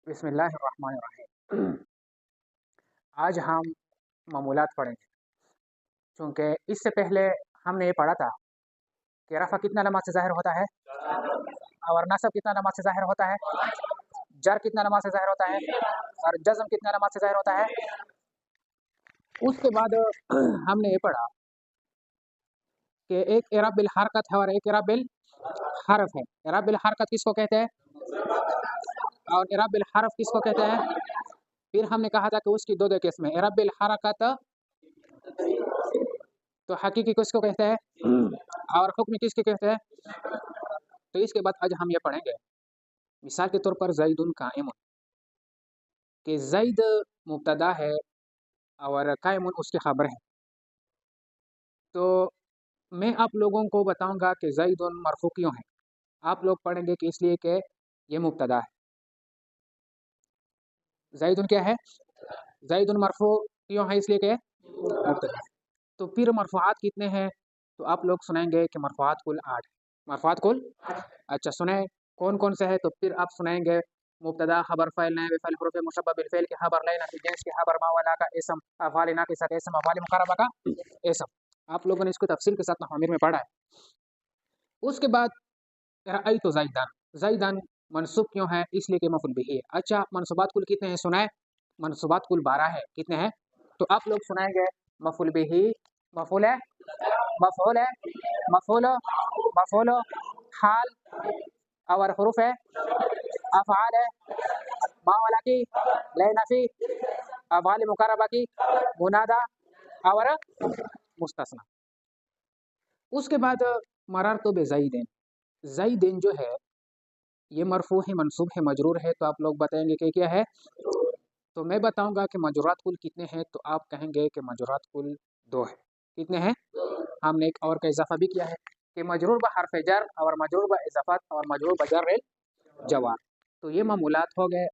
बिस्मिल्लाहिर्रहमानिर्रहीम। आज हम मामूलात पढ़ेंगे, चूँकि इससे पहले हमने ये पढ़ा था कि रफ़ा कितना नमाज से ज़ाहिर होता है और नसब कितना नमाज से ज़ाहिर होता है, जर कितना नमाज से ज़ाहिर होता है और जज़म कितना नमाज से ज़ाहिर होता है। उसके बाद हमने ये पढ़ा कि एक इराब बिल हरकत है और एक इराब बिल हरफ है। इराब बिल हरकत किसको कहते हैं और इराब बिल हरफ किसको कहते हैं। फिर हमने कहा था कि उसकी दो किस्में, इराब बिल हरकत तो हकीकी किसको कहते हैं और हुक्म किसके कहते हैं। तो इसके बाद आज हम ये पढ़ेंगे, मिसाल के तौर पर ज़ैदुन काइमुन, कि ज़ैद मुब्तदा है और काइमुन उसकी खबर है। तो मैं आप लोगों को बताऊंगा कि ज़ैदुन मरफू क्यों है। आप लोग पढ़ेंगे कि इसलिए कि ये मुब्तदा है। ज़ैदुन क्या है, ज़ैदुन मरफू क्यों है, इसलिए कि मुब्तदा है। तो फिर मरफूआत कितने हैं, तो आप लोग सुनाएंगे कि मरफूआत कुल 8 है। मरफूआत कुल, अच्छा सुने कौन कौन से है। तो फिर आप सुनाएंगे मुब्तदा, खबर, फ़ाइल, नाइब फ़ाइल, हुरूफ़ मुशब्बह बिल फ़िल के खबर, लैना की जिन्स के खबर, मा वाला का इसम, अफ़आल नाक़िसा का इसम, अफ़आल मुक़र्रबा का इसम। आप लोगों ने इसको तफसील के साथ नहवामिर में पढ़ा है। उसके बाद रअयतु ज़ैदन, ज़ैदन मनसूब क्यों है, इसलिए कि मफ़ऊल बिही है। अच्छा मनसूबात कुल कितने हैं, सुनाए मनसूबात कुल 12 है। कितने हैं, तो आप लोग सुनाएंगे मफ़ऊल बिही, मफ़ऊल है, मफ़ऊल है, मफ़ऊल, मफ़ऊल हाल और हुरूफ़ है, अफ़आल है, मा वाला की, लैनफी, अफ़आल मुक़र्रबा की, मुनादा और मुस्तस्ना। उसके बाद मररतु बिज़ैदिन, ज़ैदिन जो है ये मरफू है, मनसूब है, मजरूर है। तो आप लोग बताएंगे कि क्या है। तो मैं बताऊंगा कि मजरूरात कुल कितने हैं, तो आप कहेंगे कि मजरूरात कुल 2 है। कितने हैं, हमने एक और का इजाफा भी किया है कि मजरूर ब हर्फ जर और मजरूर ब इजाफत और मजरूर ब जर जवाब। तो ये मामूलात हो गए।